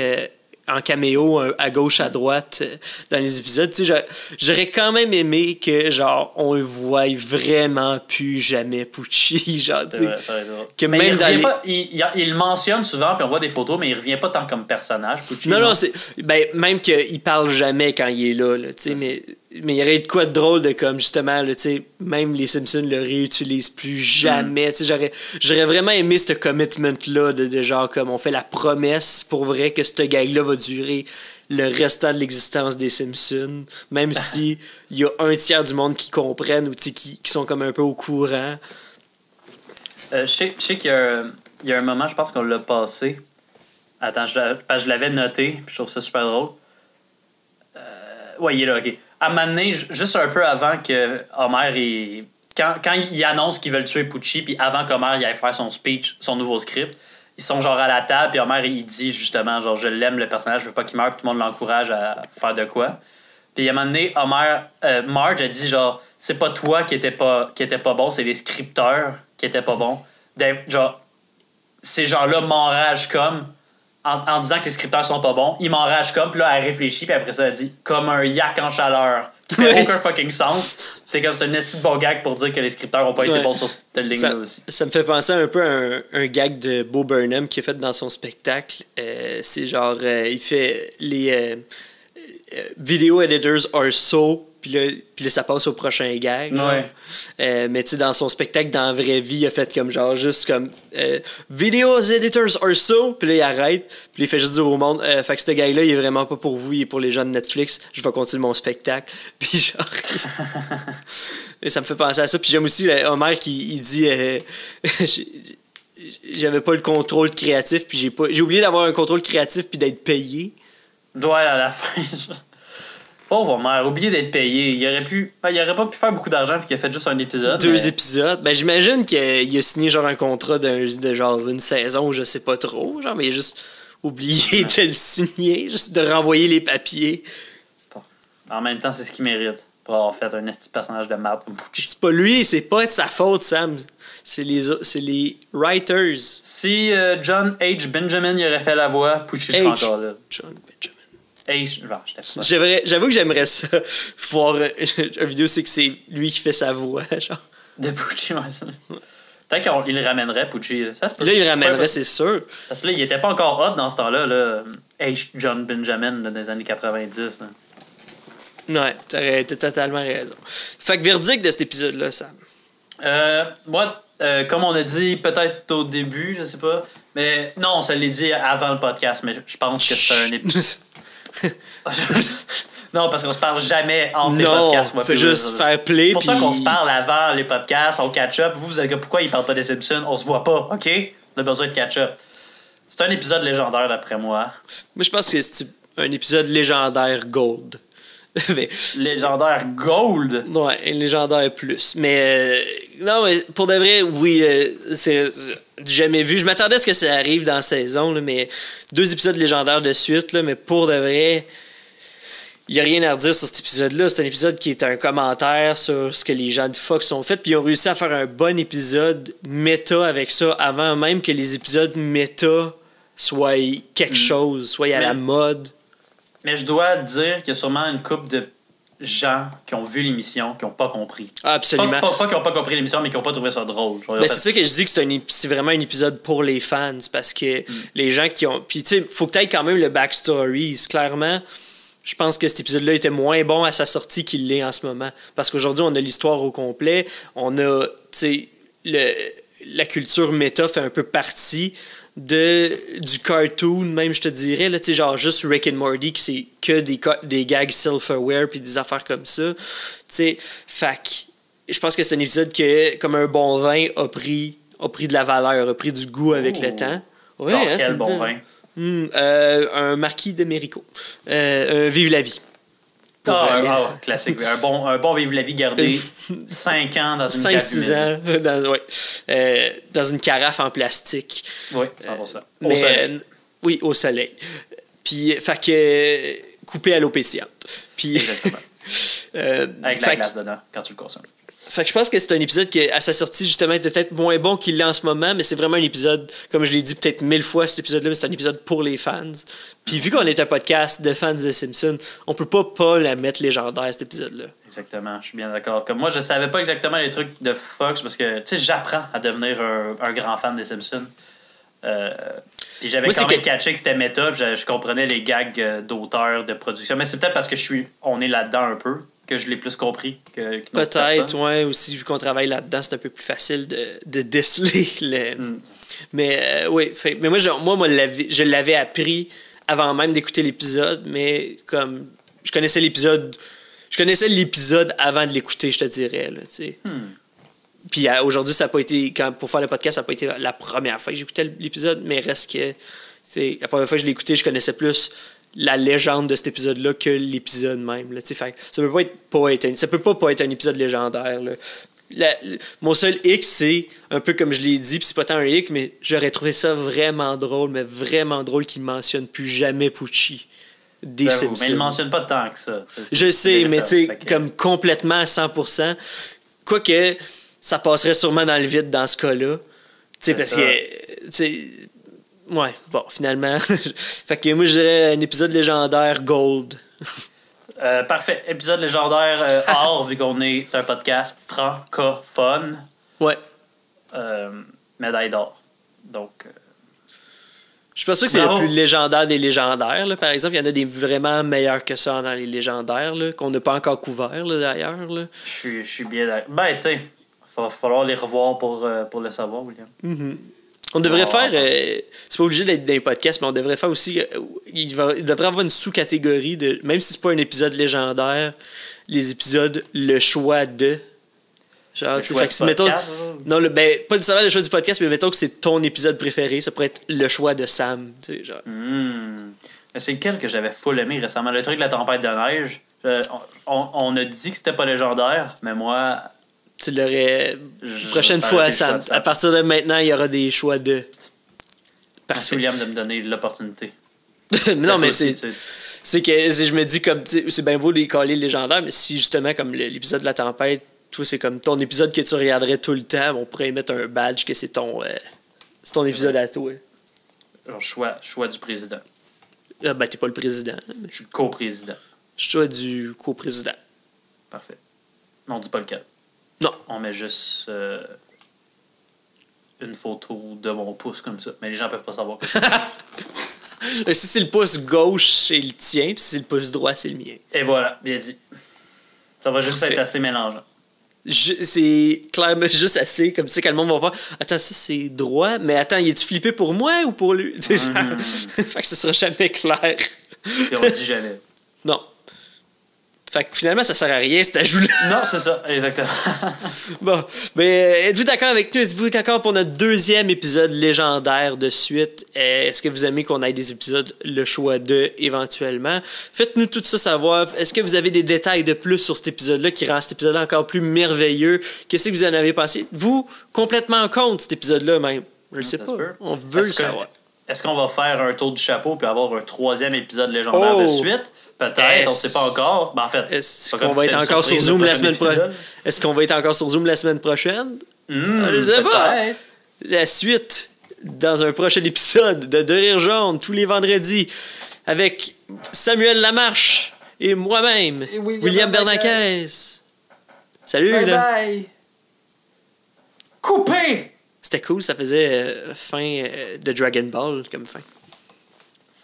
en caméo à gauche, à droite dans les épisodes. Tu sais, j'aurais quand même aimé que, genre, on le voie vraiment plus jamais, Pucci. Genre, tu C'est sais, vrai, ça va être drôle. que Mais même il dans revient les... pas, il le mentionne souvent, puis on voit des photos, mais il revient pas tant comme personnage, Pucci. Non, c'est... Ben, même qu'il parle jamais quand il est là, tu sais, mais il y aurait de quoi de drôle de comme, justement, là, tu sais, même les Simpsons le réutilisent plus jamais, tu sais, j'aurais vraiment aimé ce commitment-là de genre, comme, on fait la promesse, pour vrai, que ce gag-là va durer le restant de l'existence des Simpsons, même si il y a un tiers du monde qui comprennent ou, tu sais, qui sont comme un peu au courant. Je sais qu'il y a un moment, je pense qu'on l'a passé. Attends, parce que je l'avais noté, puis je trouve ça super drôle. Ouais, il est là, ok. À un moment donné, juste un peu avant que Homer quand il annonce qu'ils veulent tuer Pucci, puis avant qu'Homer il aille faire son speech, son nouveau script, ils sont genre à la table, puis Homer il dit justement, genre, je l'aime le personnage, je veux pas qu'il meure, puis tout le monde l'encourage à faire de quoi. Puis à un moment donné, Marge a dit genre, c'est pas toi qui était pas bon, c'est les scripteurs qui étaient pas bons. Genre, ces gens-là m'enragent comme. En disant que les scripteurs sont pas bons, ils m'enragent comme, puis là, elle réfléchit, puis après ça, elle dit comme un yak en chaleur, qui fait aucun fucking sens. C'est comme c'est un esti de bon gag pour dire que les scripteurs ont pas été bons sur cette ligne-là aussi. Ça me fait penser un peu à un gag de Bo Burnham qui est fait dans son spectacle. C'est genre, il fait les video editors are so, puis là, ça passe au prochain gag. Genre. Ouais. Mais tu sais, dans son spectacle, dans la vraie vie, il a fait comme genre, juste comme video editors are so, puis là, il arrête, puis là, il fait juste dire au monde, fait que ce gag-là, il est vraiment pas pour vous, il est pour les gens de Netflix, je vais continuer mon spectacle. Puis genre. Et ça me fait penser à ça. Puis j'aime aussi Homer qui il dit j'avais pas le contrôle créatif, puis j'ai oublié d'avoir un contrôle créatif puis d'être payé. Ouais, à la fin. Pauvre Homer, oublié d'être payé. Il aurait pas pu faire beaucoup d'argent vu qu'il a fait juste un épisode. 2 épisodes. Ben j'imagine qu'il a signé genre un contrat de genre une saison, je sais pas trop, genre, mais il a juste oublié de le signer, juste de renvoyer les papiers. En même temps, c'est ce qu'il mérite. pour avoir fait un esti personnage de marde comme Pucci. C'est pas lui, c'est pas de sa faute, Sam. C'est les writers. Si John H. Benjamin y aurait fait la voix, Pucci serait encore là. John Benjamin. H. Genre, j'étais pas. J'avoue que j'aimerais ça. Voir une vidéo, c'est que c'est lui qui fait sa voix. Genre. De Pucci, ouais, ça. Peut-être qu'il le ramènerait, Pucci. Ça, là, il le ramènerait, c'est sûr. Parce que là, il était pas encore hot dans ce temps-là, là. H. John Benjamin, là, dans les années 90. Là. Ouais, t'as totalement raison. Fait que verdict de cet épisode-là, Sam. Moi, comme on a dit peut-être au début, je sais pas. Mais non, on se l'est dit avant le podcast, mais je pense que c'est un épisode. Non, parce qu'on se parle jamais entre les podcasts. Non, faut juste faire play. C'est pour ça qu'on se parle avant les podcasts, on catch-up. Vous allez dire pourquoi ils parlent pas des Simpsons? On se voit pas, OK? On a besoin de catch-up. C'est un épisode légendaire d'après moi. Moi, je pense que c'est un épisode légendaire gold. Mais... Légendaire gold? Ouais, un légendaire plus. Mais non, mais pour de vrai, oui, c'est du jamais vu. Je m'attendais à ce que ça arrive dans la saison, là, mais 2 épisodes légendaires de suite, là, mais pour de vrai... Il n'y a rien à redire sur cet épisode-là. C'est un épisode qui est un commentaire sur ce que les gens de Fox ont fait. Puis ils ont réussi à faire un bon épisode méta avec ça avant même que les épisodes méta soient quelque chose, soient à la mode. Mais je dois dire qu'il y a sûrement une couple de gens qui ont vu l'émission qui n'ont pas compris. Ah, absolument. Pas qui n'ont pas compris l'émission, mais qui n'ont pas trouvé ça drôle. Ben, c'est ça que je dis que c'est vraiment un épisode pour les fans. Parce que les gens qui ont... Puis tu sais, il faut que tu aies quand même le backstory. Clairement... Je pense que cet épisode-là était moins bon à sa sortie qu'il l'est en ce moment. Parce qu'aujourd'hui, on a l'histoire au complet. On a, tu sais, la culture méta fait un peu partie du cartoon, même, je te dirais. Tu sais, genre juste Rick and Morty, qui c'est que des gags self-aware puis des affaires comme ça. Tu sais, fait je pense que c'est un épisode qui, comme un bon vin, a pris de la valeur, a pris du goût avec le temps. Ouais, hein, quel bon vin? Un marquis de Mérico. Un Vive la vie. Classique. Un bon Vive la vie gardé 5 ans dans une 5-6 ans dans une carafe en plastique. Oui, 100%. Au soleil. Oui, au soleil. Puis, fait que coupé à l'eau pétillante. Puis, exactement. Avec la glace dedans, quand tu le consommes. Fait que je pense que c'est un épisode qui, à sa sortie, justement, était peut-être moins bon qu'il l'est en ce moment, mais c'est vraiment un épisode, comme je l'ai dit peut-être 1000 fois, cet épisode-là, mais c'est un épisode pour les fans. Puis vu qu'on est un podcast de fans de Simpsons, on peut pas la mettre légendaire, cet épisode-là. Exactement, je suis bien d'accord. Comme moi, je savais pas exactement les trucs de Fox, parce que, tu sais, j'apprends à devenir un grand fan des Simpsons. Puis j'avais quand même catché que c'était méta, puis je comprenais les gags d'auteur, de production, mais c'est peut-être parce que on est là-dedans un peu. Que je l'ai plus compris que peut-être, ouais, aussi, vu qu'on travaille là-dedans, c'est un peu plus facile de déceler le... Mais oui, mais moi, je l'avais appris avant même d'écouter l'épisode, mais comme je connaissais l'épisode avant de l'écouter, je te dirais, là, tu sais. Puis aujourd'hui, ça n'a pas été, pour faire le podcast, ça n'a pas été la première fois que j'écoutais l'épisode, mais reste que, la première fois que je l'ai écouté, je connaissais plus la légende de cet épisode-là que l'épisode même. Là, fait, ça peut pas être un épisode légendaire. Là. Mon seul hic, c'est un peu comme je l'ai dit, puis c'est pas tant un hic, mais j'aurais trouvé ça vraiment drôle qu'il ne mentionne plus jamais Pucci des Simpsons. Mais il ne mentionne pas tant que ça. Je sais, mais tu sais, comme complètement à 100%. Quoique, ça passerait sûrement dans le vide dans ce cas-là. Tu sais, parce que... Ouais, bon, finalement. Fait que moi, je dirais un épisode légendaire gold. Parfait. Épisode légendaire or, vu qu'on est un podcast francophone. Ouais. Médaille d'or. Donc. Je suis pas sûr que c'est le plus légendaire des légendaires. Là. Par exemple, il y en a des vraiment meilleurs que ça dans les légendaires, là, qu'on n'a pas encore couverts, d'ailleurs. Là. Je suis bien d'accord. Ben, tu sais, il va falloir les revoir pour le savoir, William. Mm-hmm. On devrait faire... c'est pas obligé d'être dans les podcasts, mais on devrait faire aussi... il devrait avoir une sous-catégorie de... Même si c'est pas un épisode légendaire, les épisodes le choix de... Genre, le choix du podcast? Non, pas nécessairement le choix du podcast, mais mettons que c'est ton épisode préféré, ça pourrait être le choix de Sam. Tu sais, genre. Mais c'est lequel que j'avais full aimé récemment? Le truc de la tempête de neige. On a dit que c'était pas légendaire, mais moi... Tu l'aurais... Prochaine fois, Sam. À partir de maintenant, il y aura des choix de... Merci, William, de me donner l'opportunité. Non, mais c'est... je me dis, comme, c'est bien beau de caler légendaire, mais si justement, comme l'épisode de la tempête, toi, c'est comme ton épisode que tu regarderais tout le temps, on pourrait mettre un badge que c'est ton épisode à toi. Genre, choix du président. Ah, ben, t'es pas le président. Je suis le co-président. Choix du co-président. Parfait. Non, on dit pas lequel. Non. On met juste une photo de mon pouce comme ça. Mais les gens peuvent pas savoir que c'est. Si c'est le pouce gauche, c'est le tien, puis si c'est le pouce droit, c'est le mien. Et voilà, bien dit. Ça va juste Parfait. être assez mélangeant. C'est clairement juste assez, comme ça, quand le monde va voir. Attends, ça c'est droit, mais attends, il est-tu flippé pour moi ou pour lui? Fait que ça sera jamais clair. Et on dit jamais. Non. Fait que finalement, ça sert à rien cet ajout-là. Non, c'est ça, exactement. Bon, mais êtes-vous d'accord avec nous? Êtes-vous d'accord pour notre deuxième épisode légendaire de suite? Est-ce que vous aimez qu'on ait des épisodes, le choix de, éventuellement? Faites-nous tout ça savoir. Est-ce que vous avez des détails de plus sur cet épisode-là qui rend cet épisode encore plus merveilleux? Qu'est-ce que vous en avez pensé? Vous, complètement contre cet épisode-là, même? Je ne sais pas. On veut le savoir. Est-ce qu'on va faire un tour du chapeau puis avoir un troisième épisode légendaire de suite? Peut-être, on ne sait pas encore. Ben, en fait, est-ce qu'on va être encore sur Zoom la semaine prochaine? Est-ce qu'on va être encore sur Zoom la semaine prochaine? Je sais pas. La suite dans un prochain épisode de Deux Rires Jaunes tous les vendredis avec Samuel Lamarche et moi-même, William Bernanquez. Salut, bye là. Bye. Coupé! C'était cool, ça faisait fin de Dragon Ball comme fin.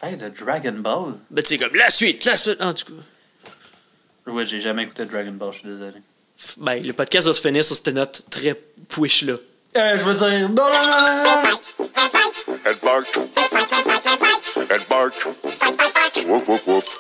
Fin de Dragon Ball? Ben, tu sais, comme la suite. En tout cas. Ouais, j'ai jamais écouté Dragon Ball, je suis désolé. Ben, le podcast va se finir sur cette note très push-là. Je veux dire, non. And bark. And bark. Woof, woof, woof.